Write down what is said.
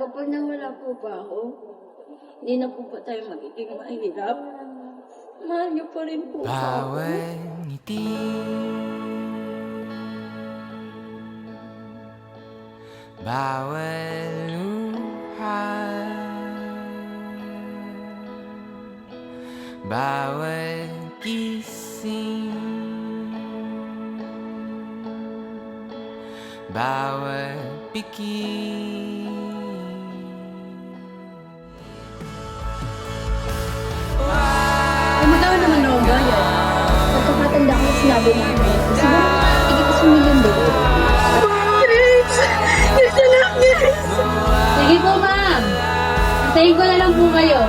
kapag nawala po ba ako, hindi na po ba tayo magiging mahirap? Mahal niyo pa rin po ba ako? Bawat ngiti, bawat luha, bawat gising, bawat pikir. Umagawa naman ako gaya. Pagkakatanda ko sinabi namin. Siguro, tigit 1,000,000 doon. Sige po, ma'am. Antayin ko na lang po kayo.